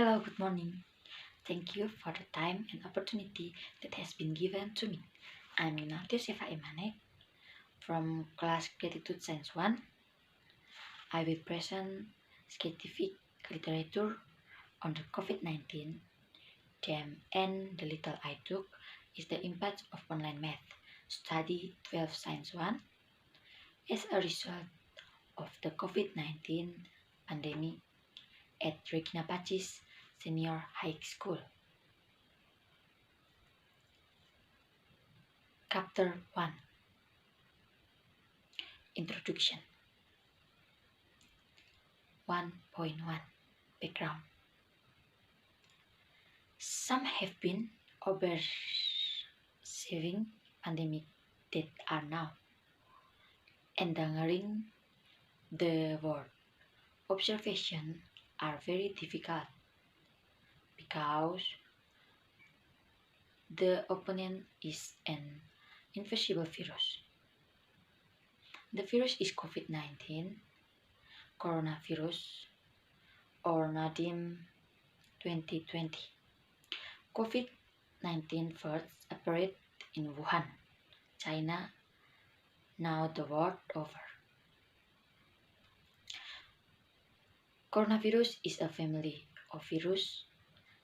Hello, good morning. Thank you for the time and opportunity that has been given to me. I'm Ignatius Eva Emanek from class Gratitude Science 1. I will present scientific literature on the COVID-19. Theme and the little I took is the impact of online math. Study 12 Science 1 as a result of the COVID-19 pandemic at Regina Pacis Senior High School. Chapter 1 Introduction 1.1 Background. Some have been observing pandemic that are now endangering the world. Observations are very difficult because the opponent is an invisible virus. The virus is COVID-19, coronavirus, or NADIM 2020. COVID-19 first appeared in Wuhan, China, now the world over. Coronavirus is a family of viruses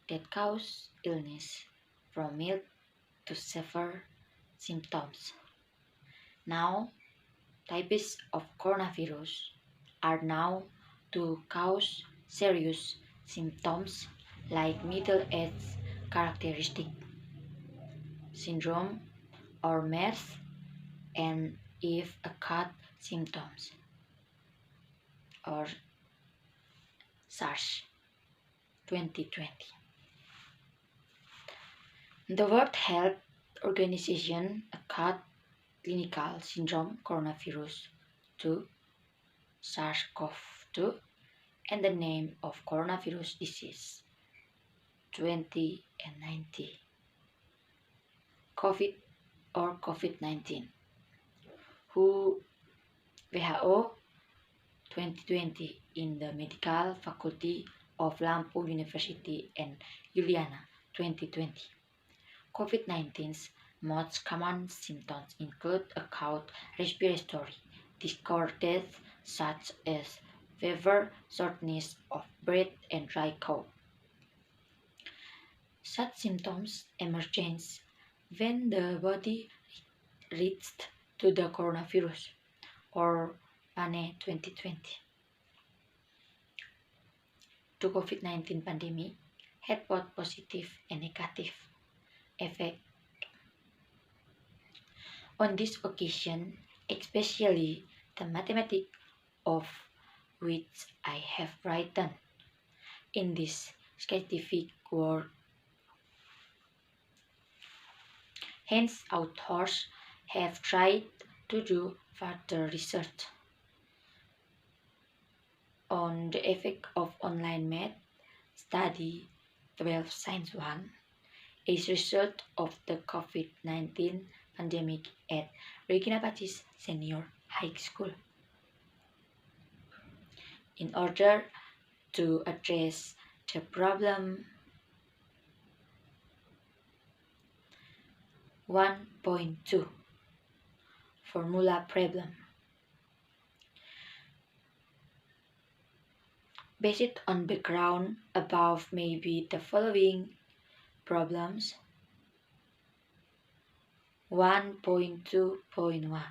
that cause illness from mild to severe symptoms. Now, types of coronavirus are known to cause serious symptoms like middle-age characteristic syndrome or MERS and if acute symptoms or SARS 2020. The World Health Organization acute clinical syndrome coronavirus 2 SARS-CoV-2 and the name of coronavirus disease 20 and 90 COVID or COVID-19 WHO 2020 in the Medical Faculty of Lampung University and Juliana 2020. COVID-19's most common symptoms include acute respiratory disorders such as fever, shortness of breath, and dry cough. Such symptoms emerge when the body reacts to the coronavirus or PANE 2020. The COVID-19 pandemic had both positive and negative effects. On this occasion, especially the mathematics of which I have written in this scientific work. Hence, authors have tried to do further research on the effect of online math. Study 12 Science 1 is a result of the COVID-19 pandemic at Regina Pacis Senior High School. In order to address the problem, 1.2 Formula Problem. Based on background above may be the following problems. 1.2.1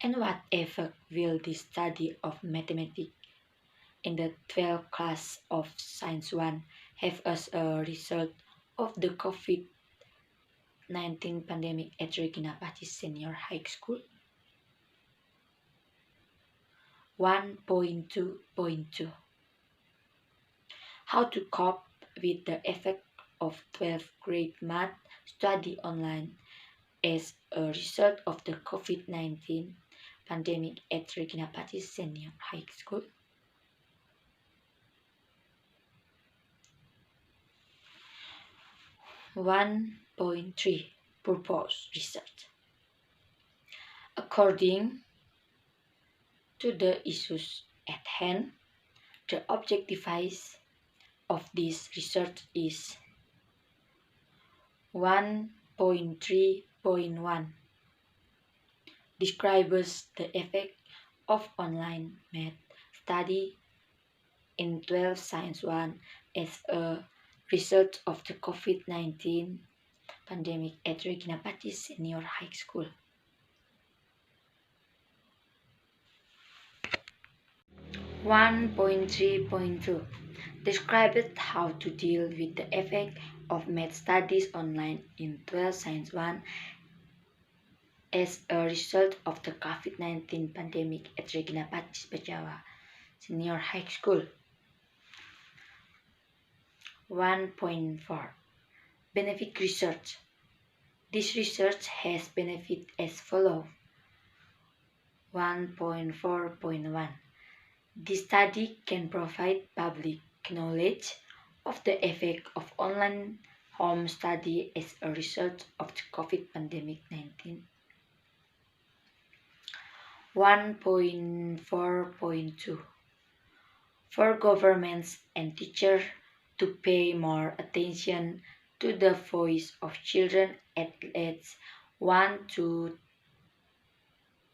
And what effect will the study of mathematics in the 12th class of Science 1 have as a result of the COVID-19 pandemic at Regina Pacis Senior High School? 1.2.2 How to cope with the effect of 12th grade math study online as a result of the COVID-19 pandemic at Regina Pacis Senior High School? (1.3) Purpose research. According to the issues at hand, the objective is of this research is 1.3.1 describes the effect of online math study in 12 Science 1 as a result of the COVID-19 pandemic at Reginapati Senior High School. 1.3.2 describes how to deal with the effect of math studies online in 12 Science 1 as a result of the COVID-19 pandemic at Reginapati Senior High School. 1.4 Benefit research. This research has benefit as follows. 1.4.1 This study can provide public knowledge of the effect of online home study as a result of the COVID pandemic 19. 1.4.2 For governments and teachers to pay more attention to the voice of children at ages 1 to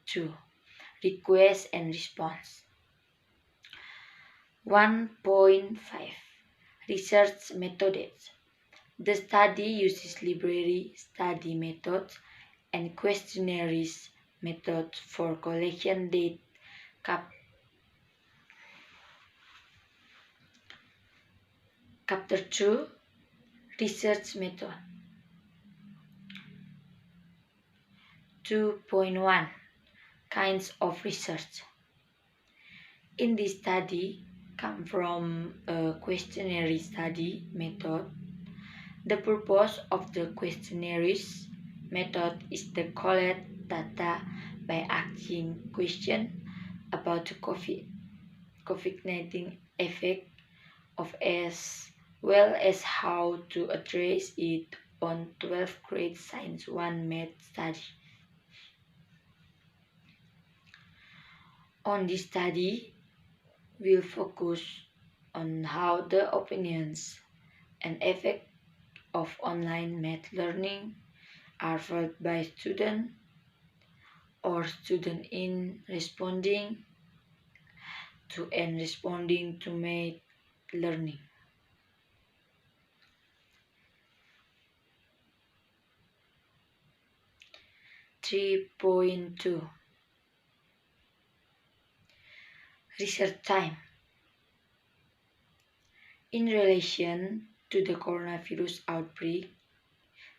2. Request and response. 1.5 Research methods. The study uses library study methods and questionnaires methods for collection data. Chapter 2 Research method. 2.1 Kinds of research. In this study come from a questionnaire study method. The purpose of the questionnaires method is to collect data by asking questions about the COVID-19 effect of as well as how to address it on 12th grade Science 1 math study. On this study, we'll focus on how the opinions and effect of online math learning are felt by students or students in responding to math learning. 3.2 Research time. In relation to the coronavirus outbreak,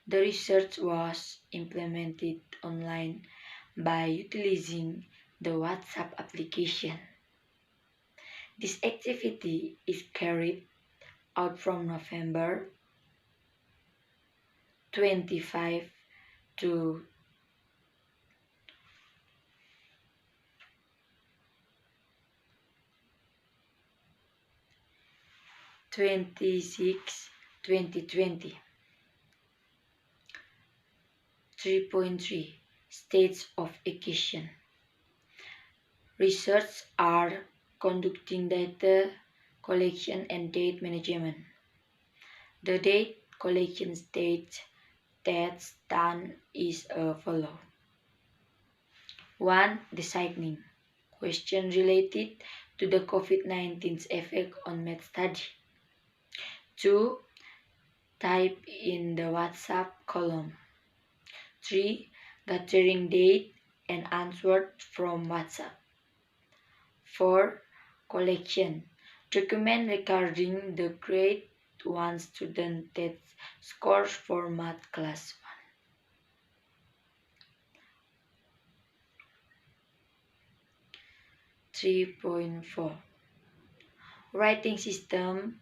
the research was implemented online by utilizing the WhatsApp application. This activity is carried out from November 25 to 26, 2020. 3.3 States of education. Research are conducting data collection and data management. The data collection stage that's done is as follows. 1. Designing question related to the COVID-19's effect on math study. 2. Type in the WhatsApp column. 3. Gathering data and answers from WhatsApp. 4. Collection. Document regarding the grade 1 student test scores for math class 1. 3.4 Writing system.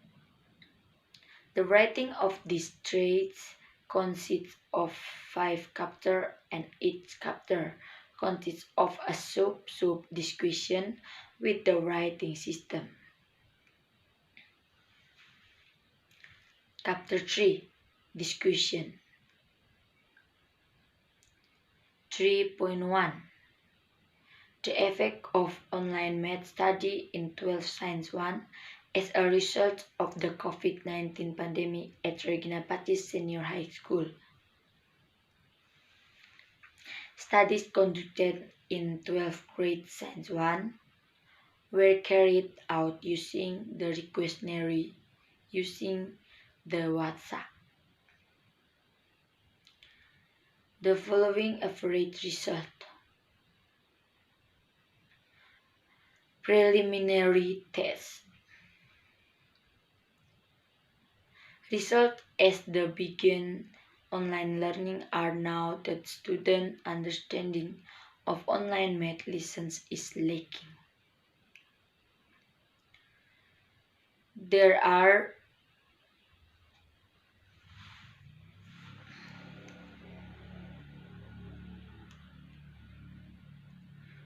The writing of these traits consists of 5 chapters and each chapter consists of a sub discussion with the writing system. Chapter 3 Discussion. 3.1 The effect of online math study in 12 Science 1 As a result of the COVID-19 pandemic at Regina Pacis Senior High School, studies conducted in 12th grade Science 1 were carried out using the questionnaire using the WhatsApp. The following average result. Preliminary test. Results as the begin online learning are now that student understanding of online math lessons is lacking. There are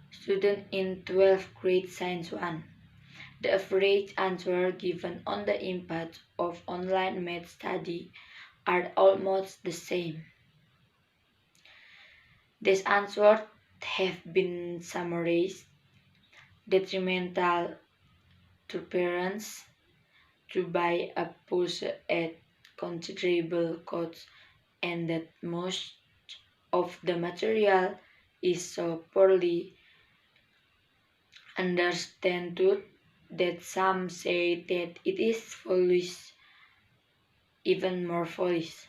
students in 12th grade Science 1. The average answer given on the impact of online math study are almost the same. These answers have been summarized. Detrimental to parents to buy a books at considerable cost, and that most of the material is so poorly understood that some say that it is foolish, even more foolish.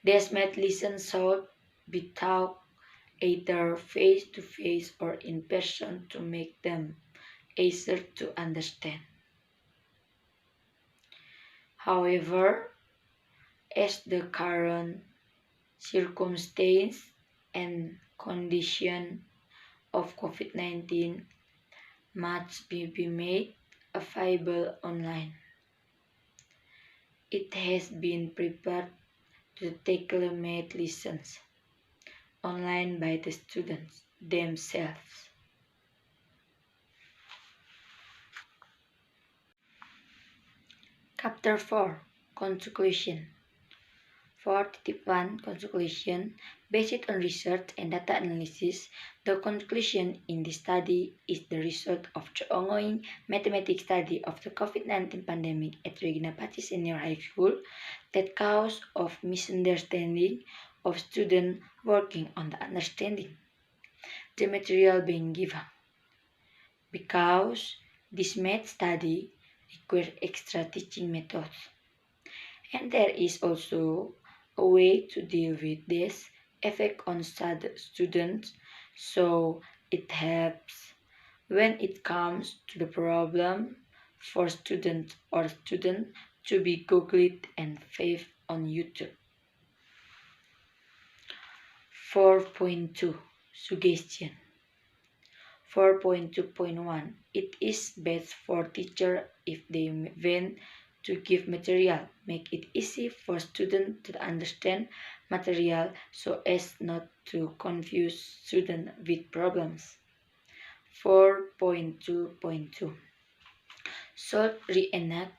These math lessons should be taught either face-to-face or in person to make them easier to understand. However, as the current circumstance and condition of COVID-19 must be made available online, it has been prepared to tackle math lessons online by the students themselves. Chapter 4 Conclusion 4.1 Conclusion. Based on research and data analysis, the conclusion in this study is the result of the ongoing mathematics study of the COVID-19 pandemic at Regina Pacis Senior High School that cause of misunderstanding of students working on the understanding the material being given. Because this math study requires extra teaching methods, and there is also a way to deal with this effect on students, so it helps when it comes to the problem for students to be googled and found on YouTube. 4.2 Suggestion 4.2.1 It is best for teachers if they want to give material, make it easy for students to understand material so as not to confuse students with problems. 4.2.2 Should reenact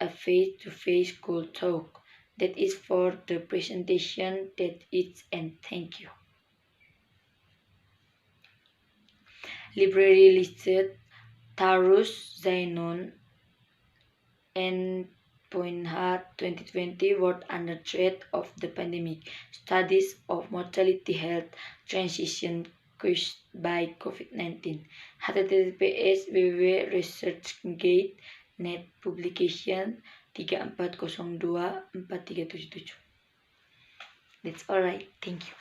a face-to-face school talk. That is for the presentation. That is, and thank you. Library listed Tarus Zainun and Poinhat 2020 World Under Threat of the Pandemic Studies of Mortality Health Transition Caused by COVID-19 https www.researchgate.net Publication 3402 4377. That's alright, thank you.